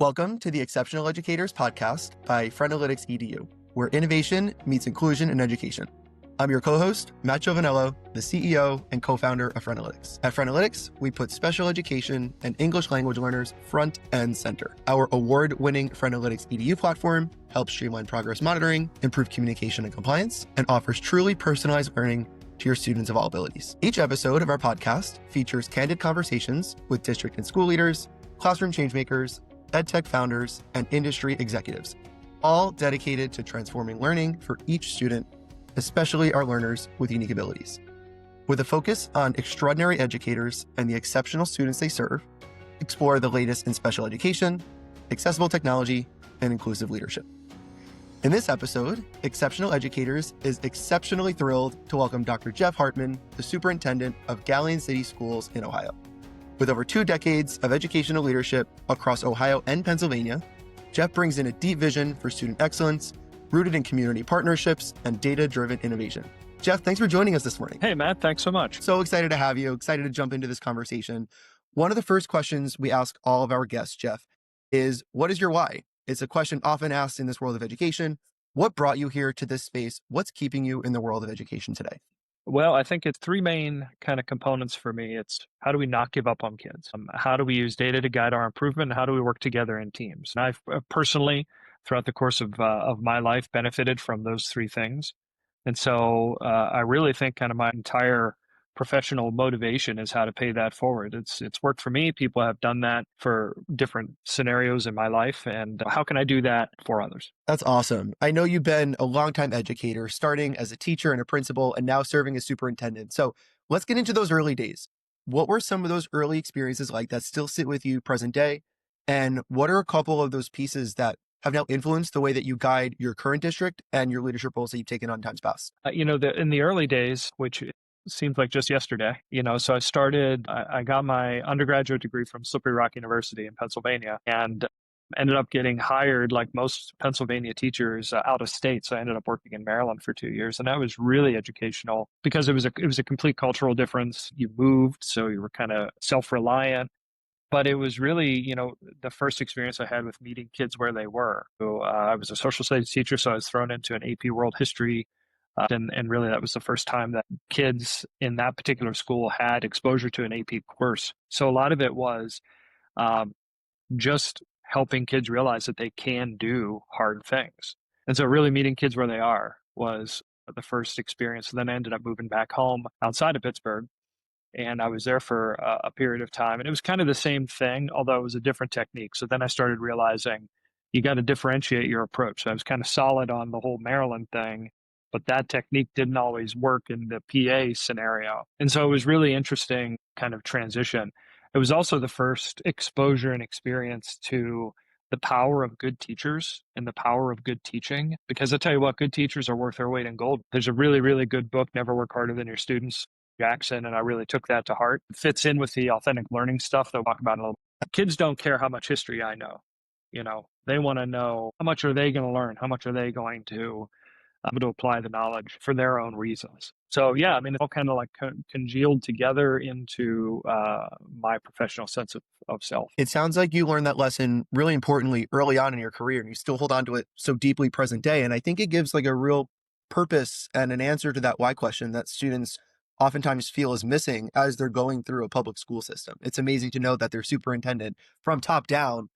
Welcome to the Exceptional Educators podcast by Friendalytics EDU, where innovation meets inclusion in education. I'm your co-host, Matt Giovanello, the CEO and co-founder of Friendalytics. At Friendalytics, we put special education and English language learners front and center. Our award-winning Friendalytics EDU platform helps streamline progress monitoring, improve communication and compliance, and offers truly personalized learning to your students of all abilities. Each episode of our podcast features candid conversations with district and school leaders, classroom changemakers, EdTech founders, and industry executives, all dedicated to transforming learning for each student, especially our learners with unique abilities. With a focus on extraordinary educators and the exceptional students they serve, explore the latest in special education, accessible technology, and inclusive leadership. In this episode, Exceptional Educators is exceptionally thrilled to welcome Dr. Jeff Hartmann, the superintendent of Galion City Schools in Ohio. With over 2 decades of educational leadership across Ohio and Pennsylvania, Jeff brings in a deep vision for student excellence, rooted in community partnerships and data-driven innovation. Jeff, thanks for joining us this morning. Hey, Matt, thanks so much. So excited to have you, excited to jump into this conversation. One of the first questions we ask all of our guests, Jeff, is what is your why? It's a question often asked in this world of education. What brought you here to this space? What's keeping you in the world of education today? Well, I think it's 3 main kind of components for me. It's how do we not give up on kids? How do we use data to guide our improvement? And how do we work together in teams? And I've personally, throughout the course of my life, benefited from those 3 things. And so I really think kind of my entire professional motivation is how to pay that forward. It's worked for me. People have done that for different scenarios in my life. And how can I do that for others? That's awesome. I know you've been a longtime educator, starting as a teacher and a principal and now serving as superintendent. So let's get into those early days. What were some of those early experiences like that still sit with you present day? And what are a couple of those pieces that have now influenced the way that you guide your current district and your leadership roles that you've taken on times past? In the early days, which seems like just yesterday, so I got my undergraduate degree from Slippery Rock University in Pennsylvania and ended up getting hired like most Pennsylvania teachers out of state. So I ended up working in Maryland for 2 years, and that was really educational because it was a complete cultural difference. You moved, so you were kind of self-reliant. But it was really, the first experience I had with meeting kids where they were. So I was a social studies teacher, so I was thrown into an AP World History. And really, that was the first time that kids in that particular school had exposure to an AP course. So a lot of it was just helping kids realize that they can do hard things. And so really meeting kids where they are was the first experience. And then I ended up moving back home outside of Pittsburgh. And I was there for a period of time. And it was kind of the same thing, although it was a different technique. So then I started realizing you got to differentiate your approach. So I was kind of solid on the whole Maryland thing, but that technique didn't always work in the PA scenario. And so it was really interesting kind of transition. It was also the first exposure and experience to the power of good teachers and the power of good teaching. Because I tell you what, good teachers are worth their weight in gold. There's a really, really good book, Never Work Harder Than Your Students, Jackson, and I really took that to heart. It fits in with the authentic learning stuff that we'll talk about in a little bit. Kids don't care how much history I know. They want to know how much are they going to learn? How much are they going to apply the knowledge for their own reasons. So yeah, it all kind of like congealed together into my professional sense of self. It sounds like you learned that lesson really importantly early on in your career, and you still hold on to it so deeply present day. And I think it gives like a real purpose and an answer to that why question that students oftentimes feel is missing as they're going through a public school system. It's amazing to know that their superintendent from top down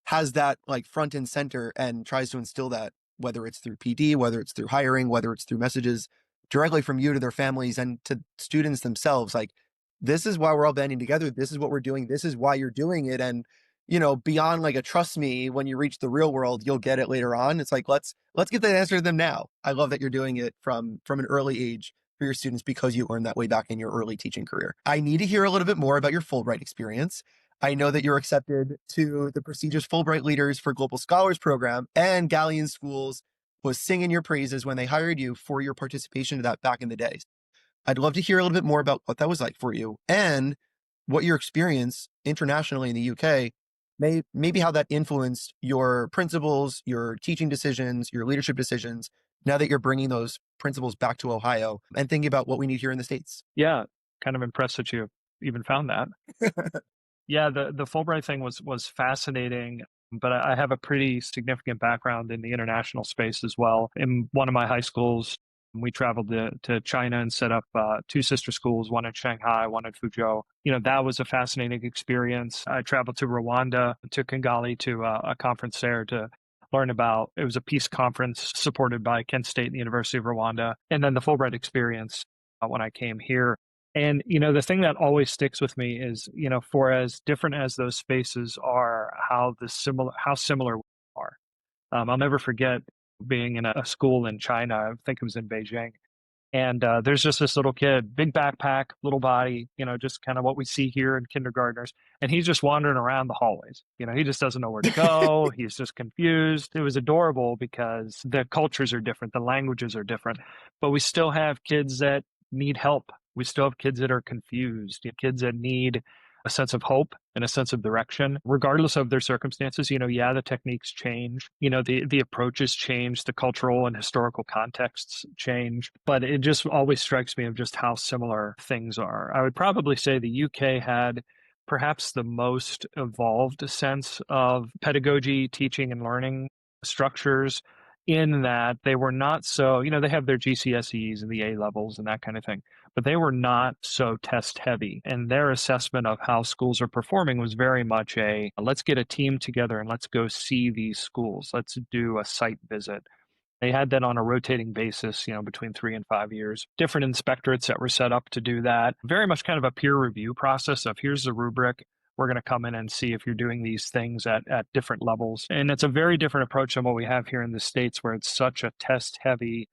has that like front and center and tries to instill that, whether it's through PD, whether it's through hiring, whether it's through messages directly from you to their families and to students themselves. Like, this is why we're all banding together. This is what we're doing. This is why you're doing it. And, beyond like a trust me, when you reach the real world, you'll get it later on. It's like, let's get that answer to them now. I love that you're doing it from an early age for your students because you earned that way back in your early teaching career. I need to hear a little bit more about your Fulbright experience. I know that you're accepted to the prestigious Fulbright Leaders for Global Scholars program, and Galion Schools was singing your praises when they hired you for your participation to that back in the day. I'd love to hear a little bit more about what that was like for you and what your experience internationally in the UK, maybe how that influenced your principles, your teaching decisions, your leadership decisions, now that you're bringing those principles back to Ohio and thinking about what we need here in the States. Yeah, kind of impressed that you even found that. Yeah, the Fulbright thing was fascinating. but I have a pretty significant background in the international space as well. In one of my high schools, we traveled to China and set up two sister schools, one in Shanghai, one in Fuzhou. That was a fascinating experience. I traveled to Rwanda, to Kigali, to a conference there to learn about, it was a peace conference supported by Kent State and the University of Rwanda. And then the Fulbright experience when I came here. And, the thing that always sticks with me is, for as different as those spaces are, how similar we are. I'll never forget being in a school in China. I think it was in Beijing. And there's just this little kid, big backpack, little body, just kind of what we see here in kindergartners. And he's just wandering around the hallways. He just doesn't know where to go. He's just confused. It was adorable because the cultures are different, the languages are different, but we still have kids that need help. We still have kids that are confused, kids that need a sense of hope and a sense of direction, regardless of their circumstances. The techniques change, the approaches change, the cultural and historical contexts change, but it just always strikes me of just how similar things are. I would probably say the UK had perhaps the most evolved sense of pedagogy, teaching and learning structures, in that they were not so, they have their GCSEs and the A levels and that kind of thing, but they were not so test heavy. And their assessment of how schools are performing was very much let's get a team together and let's go see these schools. Let's do a site visit. They had that on a rotating basis, between 3 and 5 years. Different inspectorates that were set up to do that. Very much kind of a peer review process of here's the rubric. We're going to come in and see if you're doing these things at different levels. And it's a very different approach than what we have here in the States, where it's such a test heavy,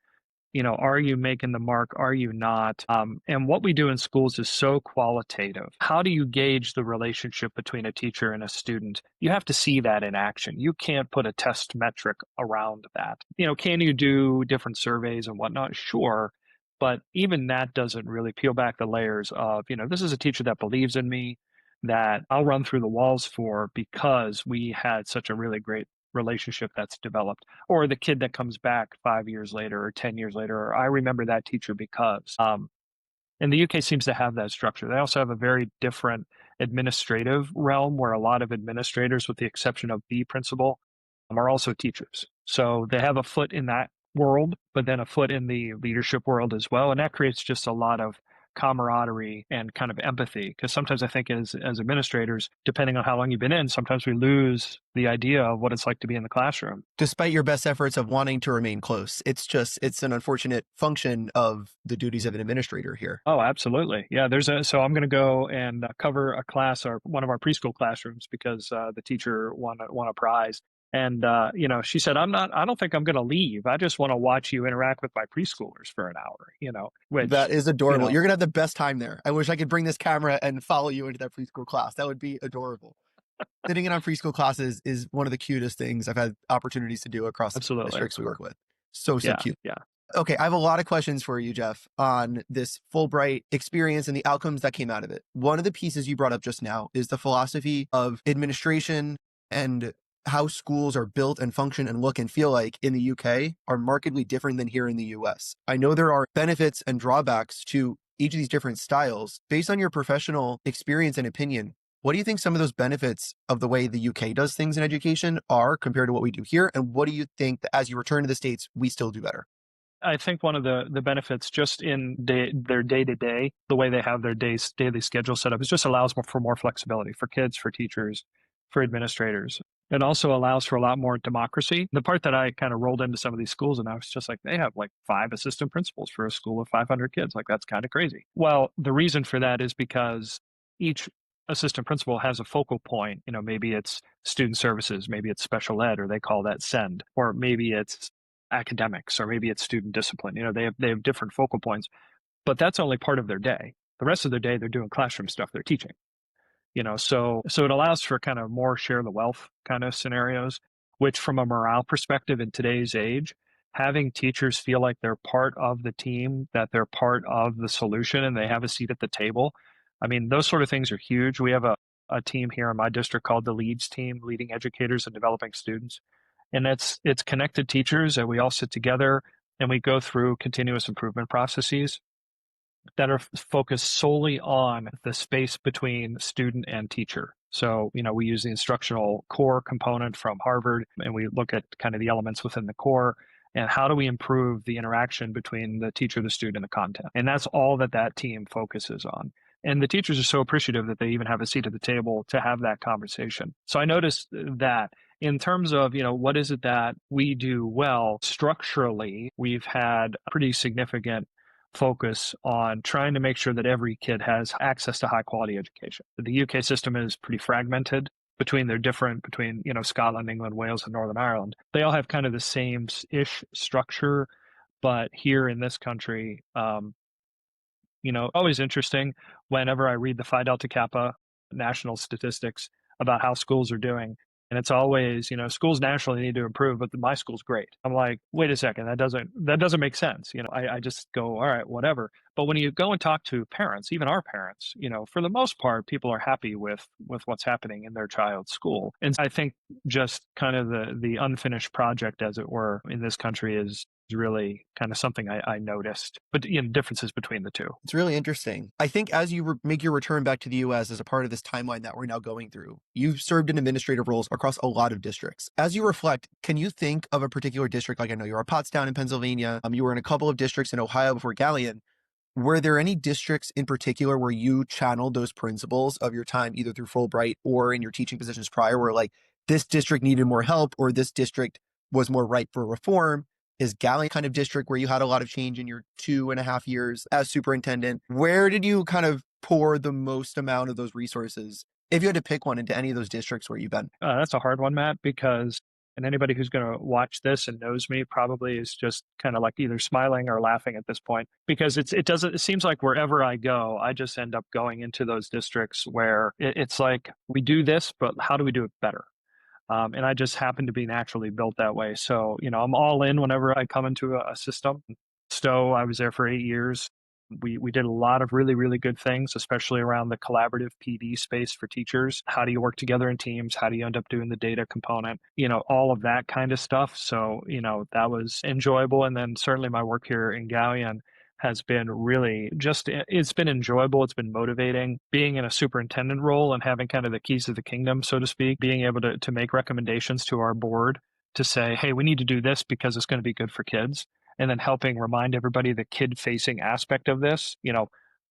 are you making the mark? Are you not? And what we do in schools is so qualitative. How do you gauge the relationship between a teacher and a student? You have to see that in action. You can't put a test metric around that. Can you do different surveys and whatnot? Sure. But even that doesn't really peel back the layers of, this is a teacher that believes in me, that I'll run through the walls for because we had such a really great relationship that's developed. Or the kid that comes back 5 years later or 10 years later, or I remember that teacher because. And the UK seems to have that structure. They also have a very different administrative realm where a lot of administrators, with the exception of the principal, are also teachers. So they have a foot in that world, but then a foot in the leadership world as well. And that creates just a lot of camaraderie and kind of empathy, because sometimes I think as administrators, depending on how long you've been in, sometimes we lose the idea of what it's like to be in the classroom. Despite your best efforts of wanting to remain close, it's an unfortunate function of the duties of an administrator here. Oh, absolutely. Yeah, so I'm going to go and cover a class, or one of our preschool classrooms, because the teacher won a prize. And, she said, I don't think I'm going to leave. I just want to watch you interact with my preschoolers for an hour, which. That is adorable. You're going to have the best time there. I wish I could bring this camera and follow you into that preschool class. That would be adorable. Sitting in on preschool classes is one of the cutest things I've had opportunities to do across the districts we work with. So cute. Yeah. Okay, I have a lot of questions for you, Jeff, on this Fulbright experience and the outcomes that came out of it. One of the pieces you brought up just now is the philosophy of administration, and how schools are built and function and look and feel like in the UK are markedly different than here in the US. I know there are benefits and drawbacks to each of these different styles. Based on your professional experience and opinion, what do you think some of those benefits of the way the UK does things in education are compared to what we do here? And what do you think that as you return to the States, we still do better? I think one of the benefits just in their day-to-day, the way they have their daily schedule set up, is just allows for more flexibility for kids, for teachers, for administrators. It also allows for a lot more democracy. The part that I kind of rolled into some of these schools, and I was just like, they have like 5 assistant principals for a school of 500 kids. Like, that's kind of crazy. Well, the reason for that is because each assistant principal has a focal point. Maybe it's student services, maybe it's special ed, or they call that SEND, or maybe it's academics, or maybe it's student discipline. They have different focal points, but that's only part of their day. The rest of their day, they're doing classroom stuff, they're teaching. So it allows for kind of more share the wealth kind of scenarios, which from a morale perspective in today's age, having teachers feel like they're part of the team, that they're part of the solution, and they have a seat at the table. I mean, those sort of things are huge. We have a team here in my district called the LEADS team, Leading Educators and Developing Students. And it's connected teachers, and we all sit together and we go through continuous improvement processes that are focused solely on the space between student and teacher. So, we use the instructional core component from Harvard, and we look at kind of the elements within the core and how do we improve the interaction between the teacher, the student, and the content. And that's all that that team focuses on. And the teachers are so appreciative that they even have a seat at the table to have that conversation. So I noticed that in terms of, what is it that we do well structurally, we've had a pretty significant focus on trying to make sure that every kid has access to high quality education. The UK system is pretty fragmented between Scotland, England, Wales, and Northern Ireland. They all have kind of the same ish structure, but here in this country, always interesting whenever I read the Phi Delta Kappa national statistics about how schools are doing. And it's always, schools nationally need to improve, but my school's great. I'm like, wait a second, that doesn't make sense. I just go, all right, whatever. But when you go and talk to parents, even our parents, for the most part, people are happy with what's happening in their child's school. And I think just kind of the unfinished project, as it were, in this country is really kind of something I noticed, but differences between the two. It's really interesting. I think as you make your return back to the US as a part of this timeline that we're now going through, you've served in administrative roles across a lot of districts. As you reflect, can you think of a particular district? Like I know you were at Pottstown in Pennsylvania. You were in a couple of districts in Ohio before Galion. Were there any districts in particular where you channeled those principles of your time, either through Fulbright or in your teaching positions prior, where like this district needed more help or this district was more ripe for reform? Is Galion kind of district where you had a lot of change in your 2.5 years as superintendent? Where did you kind of pour the most amount of those resources, if you had to pick one, into any of those districts where you've been? That's a hard one, Matt, because and anybody who's going to watch this and knows me probably is just kind of like either smiling or laughing at this point, because it seems like wherever I go, I just end up going into those districts where it's like we do this, but how do we do it better? And I just happen to be naturally built that way. So, I'm all in whenever I come into a system. Stowe, I was there for 8 years. We did a lot of really, really good things, especially around the collaborative PD space for teachers. How do you work together in teams? How do you end up doing the data component? All of that kind of stuff. So, that was enjoyable. And then certainly my work here in Galion has been really it's been enjoyable. It's been motivating being in a superintendent role and having kind of the keys of the kingdom, so to speak, being able to make recommendations to our board to say, hey, we need to do this because it's going to be good for kids. And then helping remind everybody the kid facing aspect of this,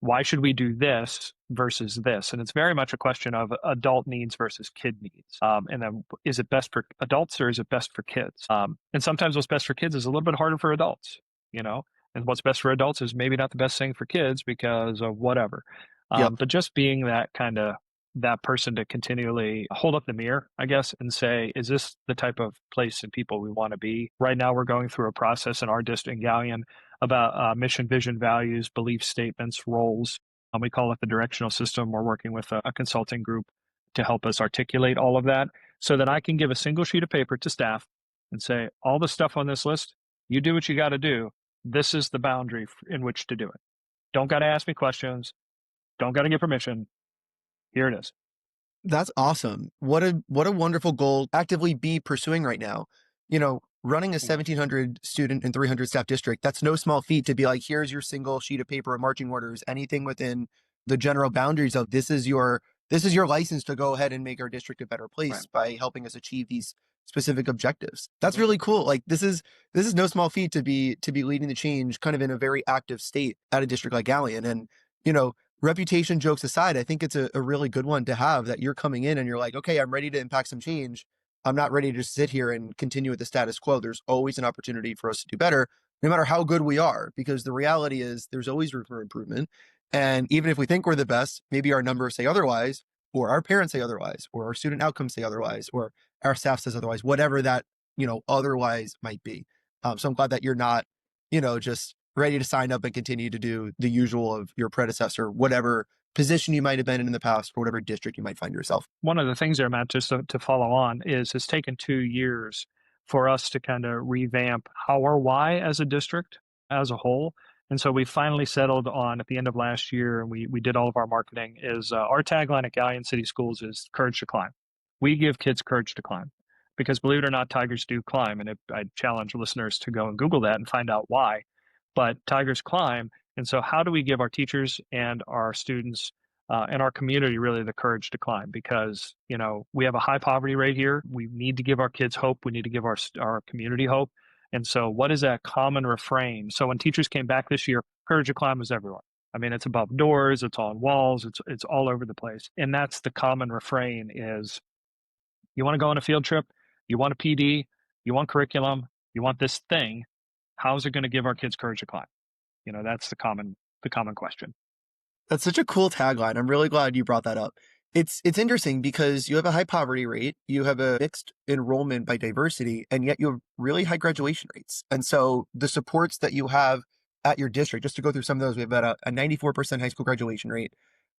why should we do this versus this? And it's very much a question of adult needs versus kid needs. And then is it best for adults or is it best for kids? And sometimes what's best for kids is a little bit harder for adults, and what's best for adults is maybe not the best thing for kids because of whatever. Yep. But just being that person to continually hold up the mirror, I guess, and say, is this the type of place and people we want to be? Right now, we're going through a process in our district in Galion about mission, vision, values, belief statements, roles. We call it the directional system. We're working with a consulting group to help us articulate all of that so that I can give a single sheet of paper to staff and say, all the stuff on this list, you do what you got to do. This is the boundary in which to do it. Don't got to ask me questions. Don't got to get permission. Here it is. That's awesome. What a wonderful goal to actively be pursuing right now. Running a 1,700 student and 300 staff district, that's no small feat to be like, here's your single sheet of paper of marching orders, anything within the general boundaries of this is your license to go ahead and make our district a better place, right, by helping us achieve these specific objectives. That's really cool. Like this is no small feat to be leading the change kind of in a very active state at a district like Galion. And, reputation jokes aside, I think it's a really good one to have, that you're coming in and you're like, okay, I'm ready to impact some change. I'm not ready to just sit here and continue with the status quo. There's always an opportunity for us to do better, no matter how good we are, because the reality is there's always room for improvement. And even if we think we're the best, maybe our numbers say otherwise, or our parents say otherwise, or our student outcomes say otherwise, or our staff says otherwise, whatever that, otherwise might be. So I'm glad that you're not, just ready to sign up and continue to do the usual of your predecessor, whatever position you might have been in the past, or whatever district you might find yourself. One of the things there, Matt, just to follow on, is it's taken 2 years for us to kind of revamp our why as a district as a whole. And so we finally settled on, at the end of last year, and we did all of our marketing, is our tagline at Galion City Schools is courage to climb. We give kids courage to climb. Because believe it or not, tigers do climb. And I challenge listeners to go and Google that and find out why. But tigers climb. And so how do we give our teachers and our students and our community really the courage to climb because we have a high poverty rate here. We need to give our kids hope. We need to give our community hope. And so, what is that common refrain? So, when teachers came back this year, courage to climb was everywhere. I mean, it's above doors, it's on walls, it's all over the place. And that's the common refrain: is you want to go on a field trip, you want a PD, you want curriculum, you want this thing. How is it going to give our kids courage to climb? That's the common question. That's such a cool tagline. I'm really glad you brought that up. It's interesting because you have a high poverty rate, you have a mixed enrollment by diversity, and yet you have really high graduation rates. And so the supports that you have at your district, just to go through some of those, we have about a 94% high school graduation rate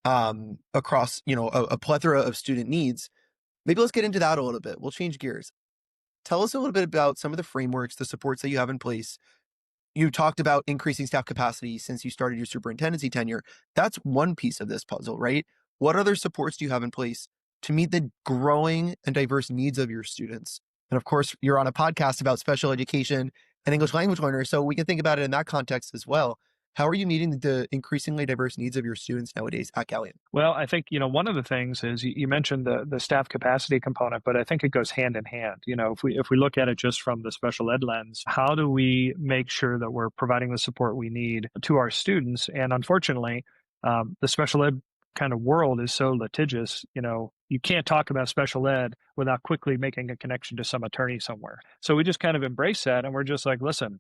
across, a plethora of student needs. Maybe let's get into that a little bit. We'll change gears. Tell us a little bit about some of the frameworks, the supports that you have in place. You talked about increasing staff capacity since you started your superintendency tenure. That's one piece of this puzzle, right? What other supports do you have in place to meet the growing and diverse needs of your students? And of course, you're on a podcast about special education and English language learners, so we can think about it in that context as well. How are you meeting the increasingly diverse needs of your students nowadays at Galion? Well, I think, one of the things is you mentioned the staff capacity component, but I think it goes hand in hand. If we look at it just from the special ed lens, how do we make sure that we're providing the support we need to our students? And unfortunately, the special ed kind of world is so litigious. You can't talk about special ed without quickly making a connection to some attorney somewhere. So we just kind of embrace that, and we're just like, listen,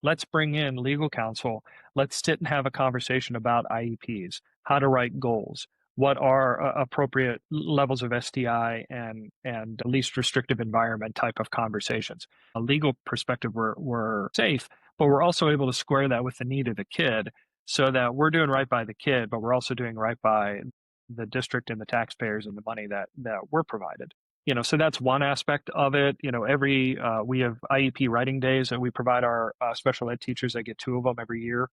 let's bring in legal counsel. Let's sit and have a conversation about IEPs, how to write goals, what are appropriate levels of STI and least restrictive environment type of conversations. A legal perspective, we're safe, but we're also able to square that with the need of the kid so that we're doing right by the kid, but we're also doing right by the district and the taxpayers and the money that we're provided. So that's one aspect of it. We have IEP writing days that we provide our special ed teachers. I get two of them every year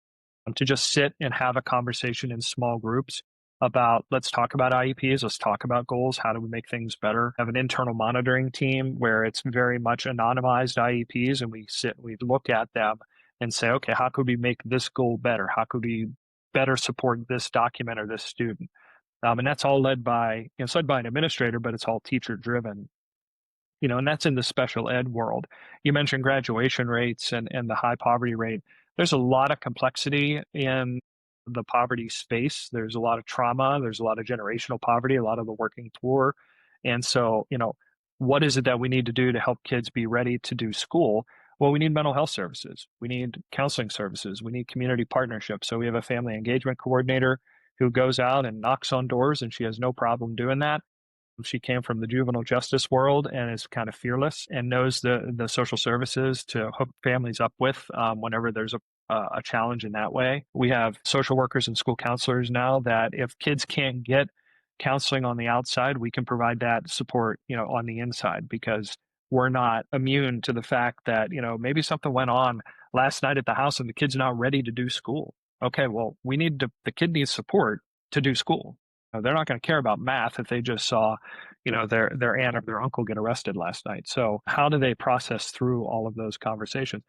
to just sit and have a conversation in small groups about, let's talk about IEPs, let's talk about goals, how do we make things better. Have an internal monitoring team where it's very much anonymized IEPs, and we look at them and say, okay, how could we make this goal better? How could we better support this document or this student? And that's all led by, it's led by an administrator, but it's all teacher driven. And that's in the special ed world. You mentioned graduation rates and the high poverty rate. There's a lot of complexity in the poverty space. There's a lot of trauma. There's a lot of generational poverty, a lot of the working poor. And so, what is it that we need to do to help kids be ready to do school? Well, we need mental health services. We need counseling services. We need community partnerships. So we have a family engagement coordinator who goes out and knocks on doors, and she has no problem doing that. She came from the juvenile justice world and is kind of fearless and knows the social services to hook families up with whenever there's a challenge in that way. We have social workers and school counselors now that if kids can't get counseling on the outside, we can provide that support, on the inside, because we're not immune to the fact that, maybe something went on last night at the house and the kid's not ready to do school. Okay, well, the kid needs support to do school. They're not going to care about math if they just saw, their aunt or their uncle get arrested last night. So how do they process through all of those conversations?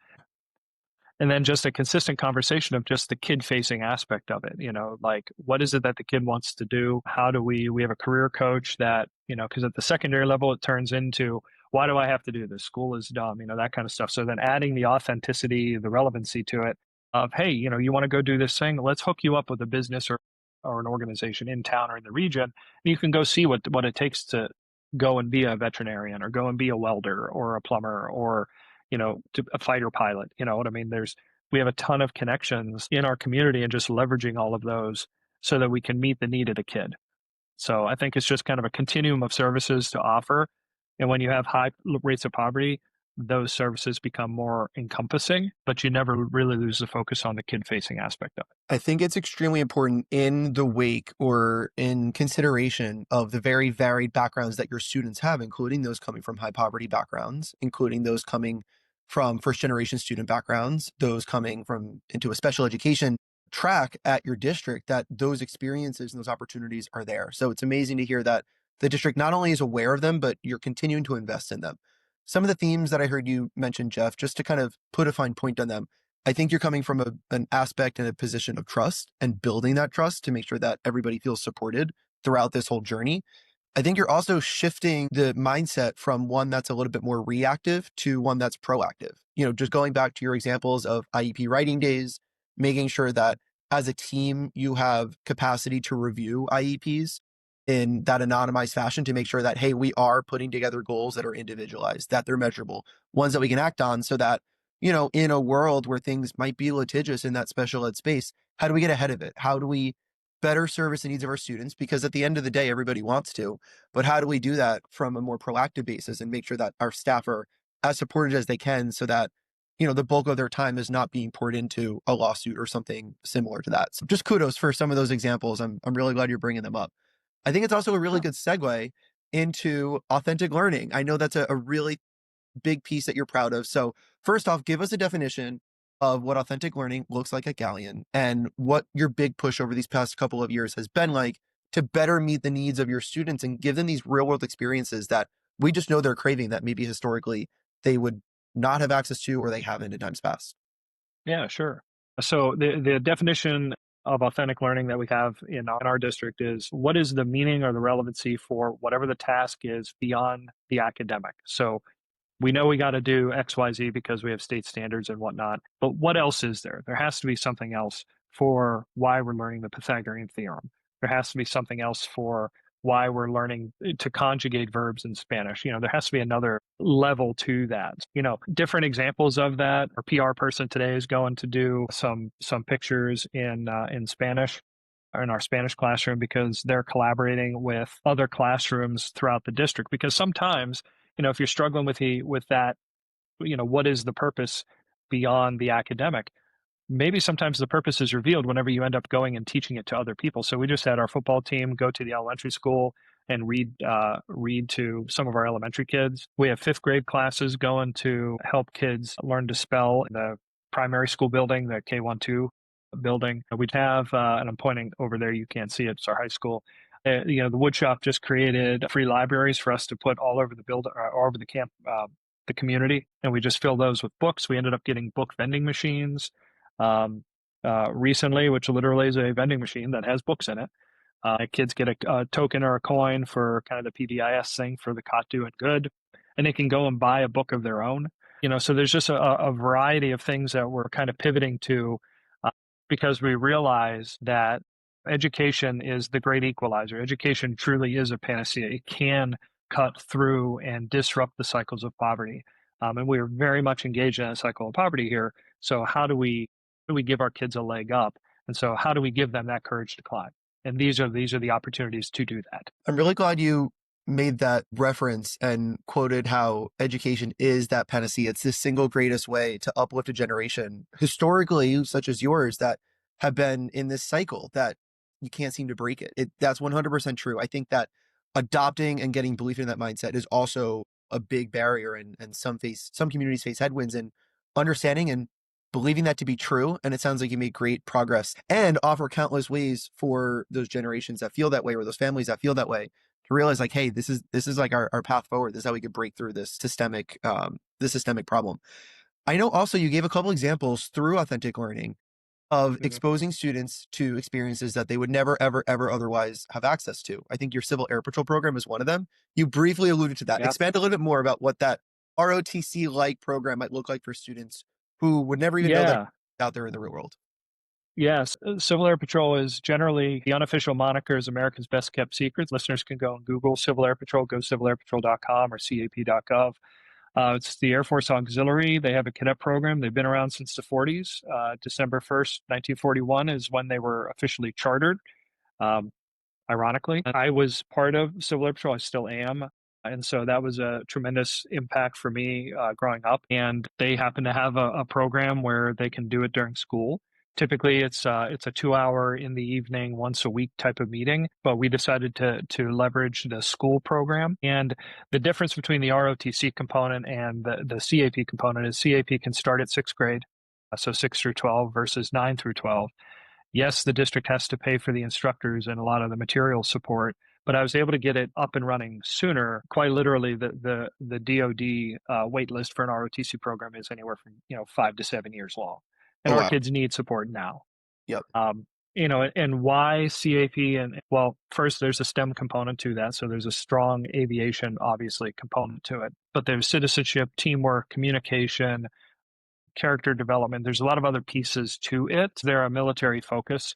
And then just a consistent conversation of just the kid facing aspect of it, like what is it that the kid wants to do? How do we have a career coach that, because at the secondary level, it turns into, why do I have to do this? School is dumb, that kind of stuff. So then adding the authenticity, the relevancy to it of, hey, you want to go do this thing? Let's hook you up with a business or an organization in town or in the region. And you can go see what it takes to go and be a veterinarian or go and be a welder or a plumber or, to a fighter pilot. You know what I mean? We have a ton of connections in our community and just leveraging all of those so that we can meet the need of the kid. So I think it's just kind of a continuum of services to offer. And when you have high rates of poverty, those services become more encompassing, but you never really lose the focus on the kid facing aspect of it. I think it's extremely important in the wake or in consideration of the very varied backgrounds that your students have, including those coming from high poverty backgrounds, including those coming from first generation student backgrounds, those coming from into a special education track at your district, that those experiences and those opportunities are there. So it's amazing to hear that the district not only is aware of them, but you're continuing to invest in them. Some of the themes that I heard you mention, Jeff, just to kind of put a fine point on them, I think you're coming from an aspect and a position of trust and building that trust to make sure that everybody feels supported throughout this whole journey. I think you're also shifting the mindset from one that's a little bit more reactive to one that's proactive. Just going back to your examples of IEP writing days, making sure that as a team, you have capacity to review IEPs in that anonymized fashion to make sure that, hey, we are putting together goals that are individualized, that they're measurable, ones that we can act on so that, in a world where things might be litigious in that special ed space, how do we get ahead of it? How do we better service the needs of our students? Because at the end of the day, everybody wants to, but how do we do that from a more proactive basis and make sure that our staff are as supported as they can so that, the bulk of their time is not being poured into a lawsuit or something similar to that. So just kudos for some of those examples. I'm really glad you're bringing them up. I think it's also a really Yeah. good segue into authentic learning. I know that's a really big piece that you're proud of. So, first off, give us a definition of what authentic learning looks like at Galion and what your big push over these past couple of years has been like to better meet the needs of your students and give them these real world experiences that we just know they're craving that maybe historically they would not have access to or they haven't in times past. Yeah, sure. So the definition of authentic learning that we have in our district is what is the meaning or the relevancy for whatever the task is beyond the academic. So we know we got to do XYZ because we have state standards and whatnot, but what else is there? There has to be something else for why we're learning the Pythagorean theorem. There has to be something else for why we're learning to conjugate verbs in Spanish. There has to be another level to that. Different examples of that. Our PR person today is going to do some pictures in Spanish in our Spanish classroom because they're collaborating with other classrooms throughout the district. Because sometimes, if you're struggling with that, what is the purpose beyond the academic? Maybe sometimes the purpose is revealed whenever you end up going and teaching it to other people. So we just had our football team go to the elementary school and read to some of our elementary kids. We have fifth grade classes going to help kids learn to spell in the primary school building, the K-1-2 building. We'd have, and I'm pointing over there, you can't see it, it's our high school. The woodshop just created free libraries for us to put all over the all over the camp, the community, and we just fill those with books. We ended up getting book vending machines um, recently, which literally is a vending machine that has books in it. Kids get a token or a coin for kind of the PBIS thing for the caught doing good, and they can go and buy a book of their own. So there's just a variety of things that we're kind of pivoting to because we realize that education is the great equalizer. Education truly is a panacea. It can cut through and disrupt the cycles of poverty. And we are very much engaged in a cycle of poverty here. So how do we give our kids a leg up? And so how do we give them that courage to climb? And these are the opportunities to do that. I'm really glad you made that reference and quoted how education is that panacea. It's the single greatest way to uplift a generation historically, such as yours, that have been in this cycle that you can't seem to break it. That's 100% true. I think that adopting and getting belief in that mindset is also a big barrier, and some communities face headwinds in understanding and believing that to be true. And it sounds like you made great progress and offer countless ways for those generations that feel that way or those families that feel that way to realize like, hey, this is like our path forward. This is how we could break through this systemic problem. I know also you gave a couple examples through authentic learning of Mhm. exposing students to experiences that they would never, ever, ever otherwise have access to. I think your Civil Air Patrol program is one of them. You briefly alluded to that. Yeah. Expand a little bit more about what that ROTC like program might look like for students who would never even know that Yeah. out there in the real world. Yes. Civil Air Patrol is generally the unofficial moniker is America's best kept secrets. Listeners can go and Google Civil Air Patrol, go civilairpatrol.com or cap.gov. It's the Air Force Auxiliary. They have a cadet program. They've been around since the 40s. December 1st, 1941 is when they were officially chartered. Um, Ironically, I was part of Civil Air Patrol. I still am. And so that was a tremendous impact for me growing up. And they happen to have a program where they can do it during school. Typically, it's a 2 hour in the evening, once a week type of meeting. But we decided to leverage the school program. And the difference between the ROTC component and the CAP component is CAP can start at sixth grade, so 6 through 12 versus 9 through 12. Yes, the district has to pay for the instructors and a lot of the material support, but I was able to get it up and running sooner. Quite literally, the DoD wait list for an ROTC program is anywhere from 5 to 7 years long, and Oh, our wow. kids need support now. Yep. Um, and why CAP? And well, first, there's a STEM component to that. So there's a strong aviation, obviously, component to it. But there's citizenship, teamwork, communication, character development. There's a lot of other pieces to it. They're a military focus.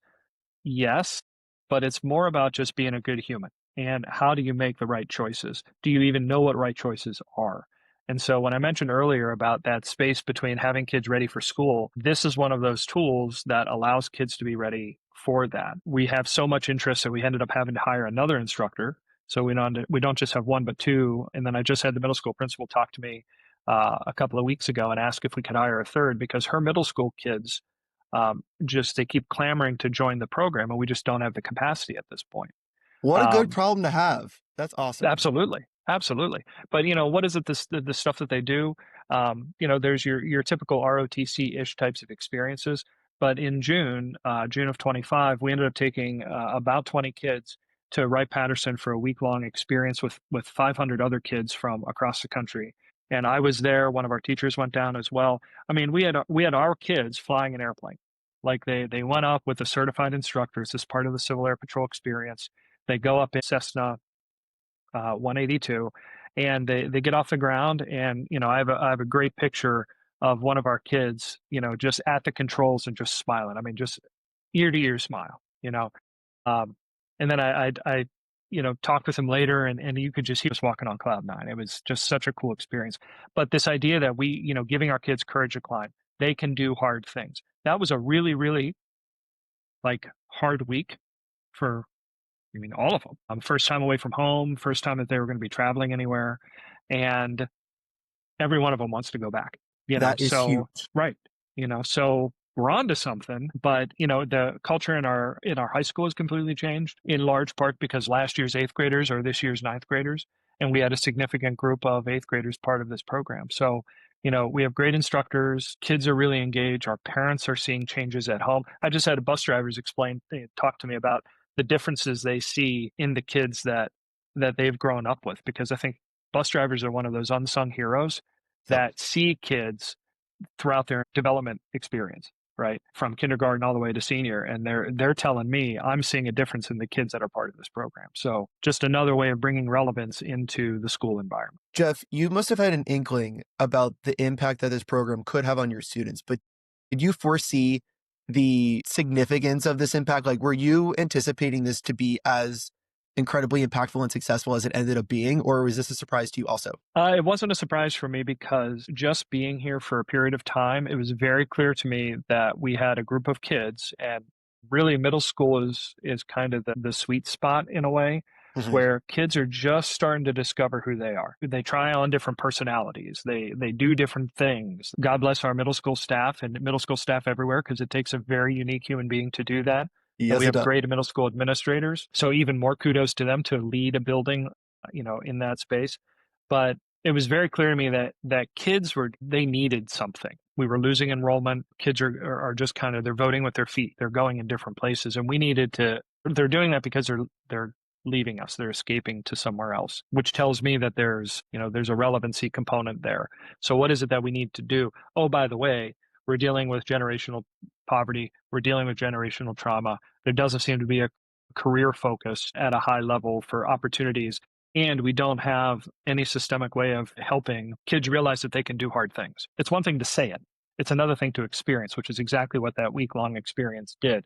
Yes, but it's more about just being a good human. And how do you make the right choices? Do you even know what right choices are? And so, when I mentioned earlier about that space between having kids ready for school, this is one of those tools that allows kids to be ready for that. We have so much interest that we ended up having to hire another instructor. So we don't just have one, but two. And then I just had the middle school principal talk to me a couple of weeks ago and ask if we could hire a third because her middle school kids just they keep clamoring to join the program, and we just don't have the capacity at this point. What a good Um, problem to have. That's awesome. Absolutely, absolutely. But what is it? The stuff that they do. There's your typical ROTC ish types of experiences. But in June of 25, we ended up taking about 20 kids to Wright Patterson for a week long experience with 500 other kids from across the country. And I was there. One of our teachers went down as well. I mean, we had our kids flying an airplane. Like they went up with the certified instructors as part of the Civil Air Patrol experience. They go up in Cessna 182, and they get off the ground, and I have a great picture of one of our kids, just at the controls and just smiling. I mean, just ear to ear smile, Um, and then I talked with him later, and you could just he was walking on cloud nine. It was just such a cool experience. But this idea that giving our kids courage to climb, they can do hard things. That was a really, really like hard week for all of them. First time away from home, first time that they were going to be traveling anywhere, and every one of them wants to go back. That is So huge. right, so we're on to something. But the culture in our high school has completely changed in large part because last year's eighth graders are this year's ninth graders, and we had a significant group of eighth graders part of this program. So. We have great instructors. Kids are really engaged. Our parents are seeing changes at home. I just had bus drivers talk to me about the differences they see in the kids that they've grown up with, because I think bus drivers are one of those unsung heroes Yep. that see kids throughout their development experience, right? From kindergarten all the way to senior. And they're telling me I'm seeing a difference in the kids that are part of this program. So just another way of bringing relevance into the school environment. Jeff, you must have had an inkling about the impact that this program could have on your students, but did you foresee the significance of this impact? Like, were you anticipating this to be as incredibly impactful and successful as it ended up being, or was this a surprise to you also? It wasn't a surprise for me because just being here for a period of time, it was very clear to me that we had a group of kids, and really middle school is kind of the sweet spot in a way, Mhm. where kids are just starting to discover who they are. They try on different personalities. They do different things. God bless our middle school staff and middle school staff everywhere, because it takes a very unique human being to do that. And we Yes, it have does. great middle school administrators. So even more kudos to them to lead a building, in that space. But it was very clear to me that kids they needed something. We were losing enrollment. Kids are just kind of, they're voting with their feet. They're going in different places, and we needed to. They're doing that because they're leaving us. They're escaping to somewhere else, which tells me that there's a relevancy component there. So what is it that we need to do? Oh, by the way, we're dealing with generational poverty. We're dealing with generational trauma. There doesn't seem to be a career focus at a high level for opportunities, and we don't have any systemic way of helping kids realize that they can do hard things. It's one thing to say it. It's another thing to experience, which is exactly what that week-long experience did.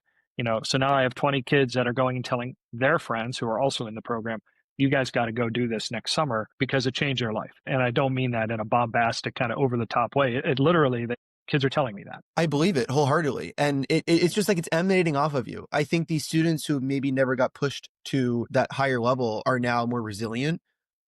So now I have 20 kids that are going and telling their friends who are also in the program, you guys got to go do this next summer because it changed their life. And I don't mean that in a bombastic kind of over the top way. It literally, the kids are telling me that. I believe it wholeheartedly. And it's just like it's emanating off of you. I think these students who maybe never got pushed to that higher level are now more resilient,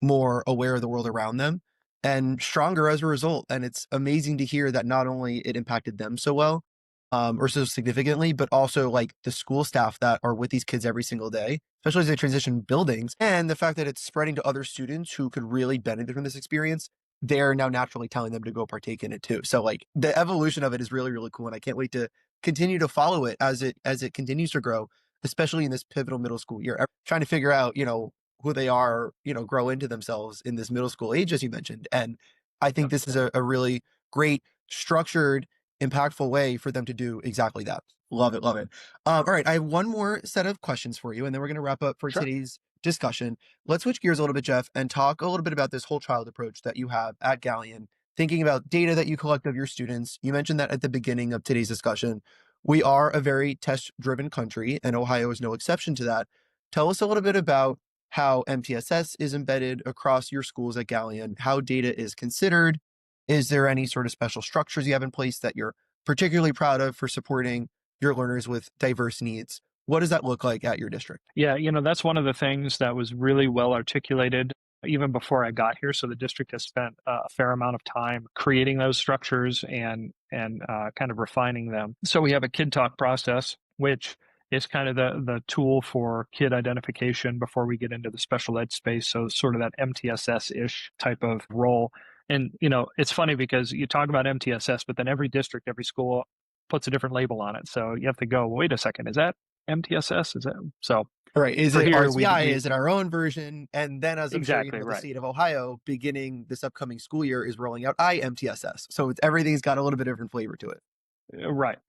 more aware of the world around them, and stronger as a result. And it's amazing to hear that not only it impacted them so well, or so significantly, but also like the school staff that are with these kids every single day, especially as they transition buildings, and the fact that it's spreading to other students who could really benefit from this experience. They're now naturally telling them to go partake in it too. So like the evolution of it is really, really cool. And I can't wait to continue to follow it as it continues to grow, especially in this pivotal middle school year. Trying to figure out, who they are, grow into themselves in this middle school age, as you mentioned. And I think this is a really great, structured, impactful way for them to do exactly that. Love it, love it. All right, I have one more set of questions for you, and then we're going to wrap up for Sure. today's discussion. Let's switch gears a little bit, Jeff, and talk a little bit about this whole child approach that you have at Galion, thinking about data that you collect of your students. You mentioned that at the beginning of today's discussion. We are a very test driven country, and Ohio is no exception to that. Tell us a little bit about how MTSS is embedded across your schools at Galion, how data is considered. Is there any sort of special structures you have in place that you're particularly proud of for supporting your learners with diverse needs? What does that look like at your district? Yeah, that's one of the things that was really well articulated even before I got here. So the district has spent a fair amount of time creating those structures and kind of refining them. So we have a kid talk process, which is kind of the tool for kid identification before we get into the special ed space. So sort of that MTSS-ish type of role. And it's funny because you talk about MTSS, but then every district, every school puts a different label on it. So you have to go, wait a second, is that MTSS? Is that so? All right. Is For it here, RTI? we Is it our own version? And then, as I'm sure you exactly know, the right. state of Ohio, beginning this upcoming school year, is rolling out IMTSS. So everything's got a little bit different flavor to it.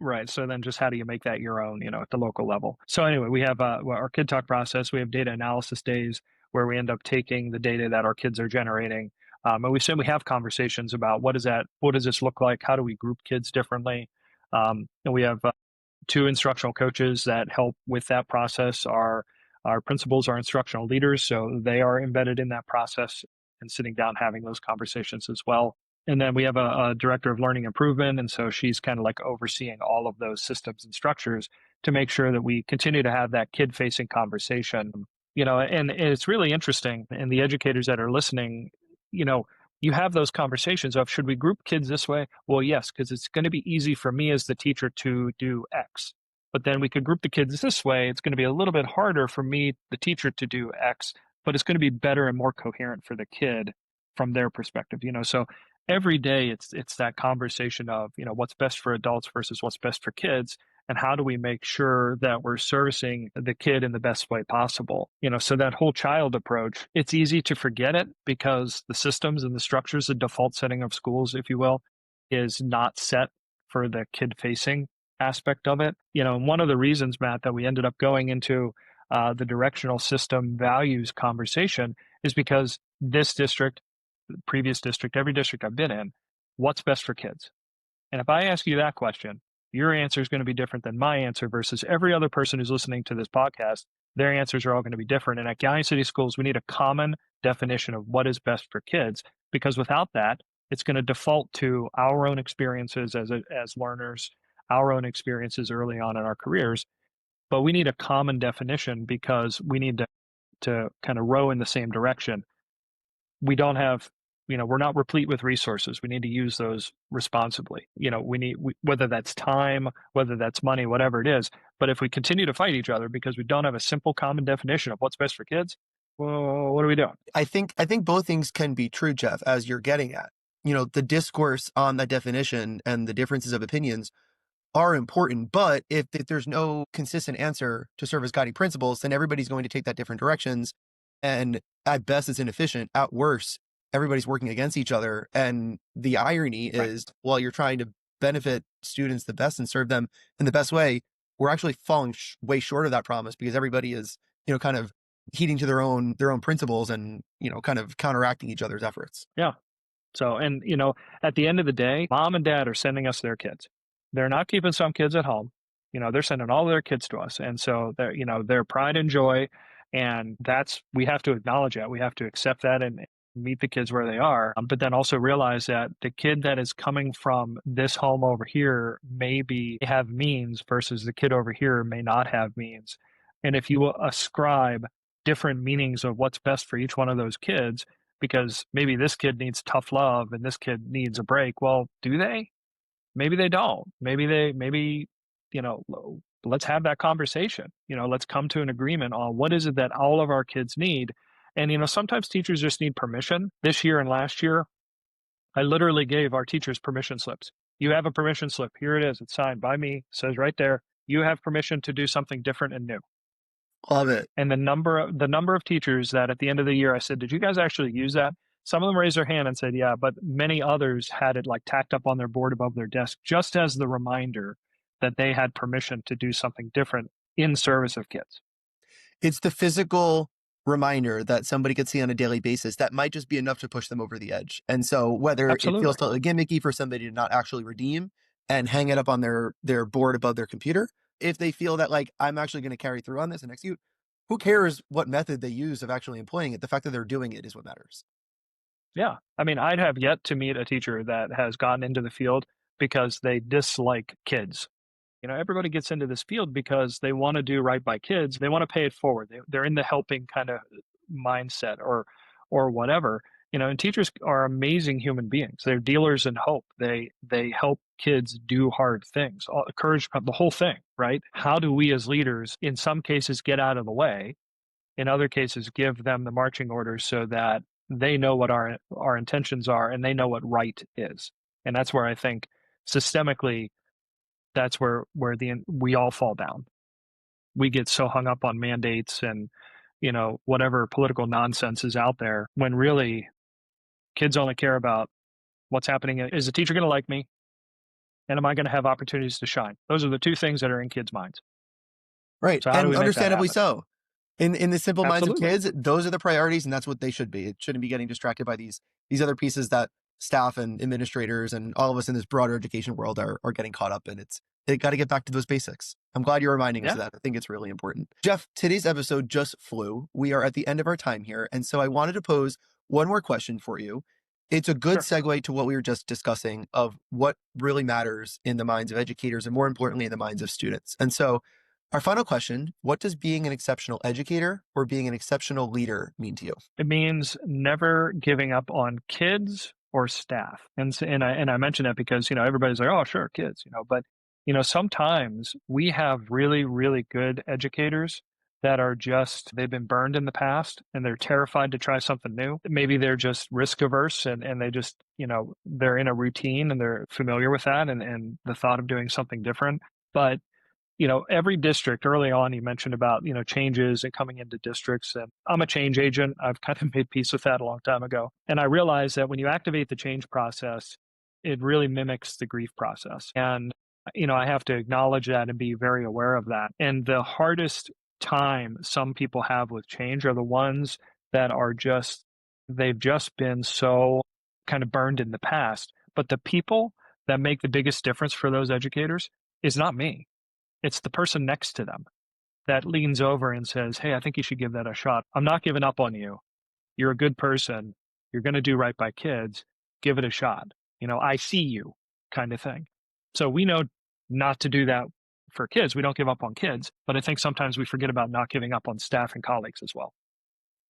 Right. So then just how do you make that your own, at the local level? So anyway, we have our kid talk process. We have data analysis days where we end up taking the data that our kids are generating. And we simply have conversations about what does this look like? How do we group kids differently? And we have two instructional coaches that help with that process. Our principals are instructional leaders, so they are embedded in that process and sitting down having those conversations as well. And then we have a director of learning improvement, and so she's kind of like overseeing all of those systems and structures to make sure that we continue to have that kid-facing conversation. And it's really interesting. And the educators that are listening, you have those conversations of, should we group kids this way? Well, yes, because it's going to be easy for me as the teacher to do X. But then we could group the kids this way. It's going to be a little bit harder for me, the teacher, to do X, but it's going to be better and more coherent for the kid from their perspective. So every day it's that conversation of, what's best for adults versus what's best for kids, and how do we make sure that we're servicing the kid in the best way possible. So that whole child approach, it's easy to forget it because the systems and the structures, the default setting of schools, if you will, is not set for the kid facing aspect of it. And one of the reasons, Matt, that we ended up going into the directional system values conversation is because this district, previous district, every district I've been in, what's best for kids? And if I ask you that question, your answer is going to be different than my answer versus every other person who's listening to this podcast. Their answers are all going to be different. And at Galion City Schools, we need a common definition of what is best for kids, because without that, it's going to default to our own experiences as learners, our own experiences early on in our careers. But we need a common definition because we need to kind of row in the same direction. We don't have, we're not replete with resources. We need to use those responsibly. Whether that's time, whether that's money, whatever it is. But if we continue to fight each other because we don't have a simple common definition of what's best for kids, well, what are we doing? I think both things can be true, Jeff, as you're getting at. The discourse on that definition and the differences of opinions are important, but if there's no consistent answer to serve as guiding principles, then everybody's going to take that different directions. And at best, it's inefficient. At worst, everybody's working against each other. And the irony Right. is, while you're trying to benefit students the best and serve them in the best way, we're actually falling way short of that promise because everybody is, kind of heeding to their own principles and, kind of counteracting each other's efforts. Yeah. So, and, at the end of the day, mom and dad are sending us their kids. They're not keeping some kids at home. They're sending all their kids to us. And so their pride and joy. And we have to acknowledge that. We have to accept that and meet the kids where they are. But then also realize that the kid that is coming from this home over here maybe have means versus the kid over here may not have means. And if you ascribe different meanings of what's best for each one of those kids, because maybe this kid needs tough love and this kid needs a break. Well, do they? Maybe they don't. Maybe, let's have that conversation. Let's come to an agreement on what is it that all of our kids need. And, sometimes teachers just need permission. This year and last year, I literally gave our teachers permission slips. You have a permission slip. Here it is. It's signed by me. It says right there, you have permission to do something different and new. Love it. And the number of teachers that at the end of the year I said, did you guys actually use that? Some of them raised their hand and said, yeah, but many others had it like tacked up on their board above their desk, just as the reminder that they had permission to do something different in service of kids. It's the physical reminder that somebody could see on a daily basis that might just be enough to push them over the edge. And so whether it feels Absolutely. slightly gimmicky for somebody to not actually redeem and hang it up on their board above their computer, if they feel that like I'm actually going to carry through on this and execute, who cares what method they use of actually employing it? The fact that they're doing it is what matters. Yeah. I mean, I'd have yet to meet a teacher that has gotten into the field because they dislike kids. Everybody gets into this field because they want to do right by kids. They want to pay it forward. They're in the helping kind of mindset or whatever. And teachers are amazing human beings. They're dealers in hope. They help kids do hard things, courage, the whole thing, right? How do we as leaders, in some cases, get out of the way? In other cases, give them the marching orders so that they know what our intentions are and they know what right is. And that's where I think systemically that's where we all fall down. We get so hung up on mandates and whatever political nonsense is out there when really kids only care about what's happening. Is the teacher going to like me? And am I going to have opportunities to shine? Those are the two things that are in kids' minds. Right. So how do And we make that understandably happen? so. In the simple minds of Absolutely. kids, those are the priorities, and that's what they should be. It shouldn't be getting distracted by these other pieces that staff and administrators and all of us in this broader education world are getting caught up in. They got to get back to those basics. I'm glad you're reminding us Yeah, of that. I think it's really important. Jeff, today's episode just flew. We are at the end of our time here, and so I wanted to pose one more question for you. It's a good sure. segue to what we were just discussing of what really matters in the minds of educators and more importantly in the minds of students. And so our final question, what does being an exceptional educator or being an exceptional leader mean to you? It means never giving up on kids or staff. And I mention that because, everybody's like, oh, sure, kids, but, sometimes we have really, really good educators that are they've been burned in the past and they're terrified to try something new. Maybe they're just risk averse and they just, they're in a routine and they're familiar with that and the thought of doing something different. But every district early on, you mentioned about, changes and coming into districts. And I'm a change agent. I've kind of made peace with that a long time ago. And I realized that when you activate the change process, it really mimics the grief process. And, I have to acknowledge that and be very aware of that. And the hardest time some people have with change are the ones that they've just been so kind of burned in the past. But the people that make the biggest difference for those educators is not me. It's the person next to them that leans over and says, hey, I think you should give that a shot. I'm not giving up on you. You're a good person. You're going to do right by kids. Give it a shot. I see you kind of thing. So we know not to do that for kids. We don't give up on kids, but I think sometimes we forget about not giving up on staff and colleagues as well.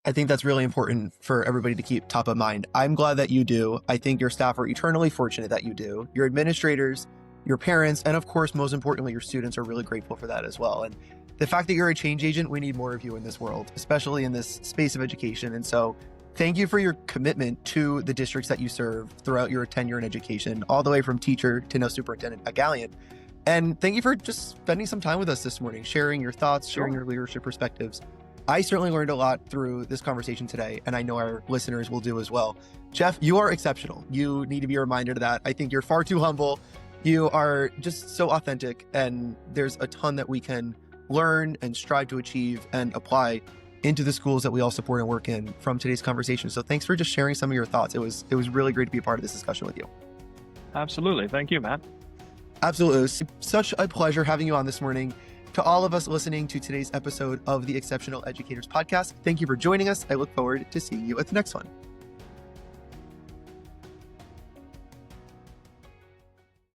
I think that's really important for everybody to keep top of mind. I'm glad that you do. I think your staff are eternally fortunate that you do. Your administrators, your parents, and of course, most importantly, your students are really grateful for that as well. And the fact that you're a change agent, we need more of you in this world, especially in this space of education. And so thank you for your commitment to the districts that you serve throughout your tenure in education, all the way from teacher to now superintendent at Galion. And thank you for just spending some time with us this morning, sharing your thoughts, sharing your leadership perspectives. I certainly learned a lot through this conversation today, and I know our listeners will do as well. Jeff, you are exceptional. You need to be reminded of that. I think you're far too humble. You are just so authentic, and there's a ton that we can learn and strive to achieve and apply into the schools that we all support and work in from today's conversation. So thanks for just sharing some of your thoughts. It was really great to be a part of this discussion with you. Absolutely. Thank you, Matt. Absolutely. It was such a pleasure having you on this morning. To all of us listening to today's episode of the Exceptional Educators Podcast, thank you for joining us. I look forward to seeing you at the next one.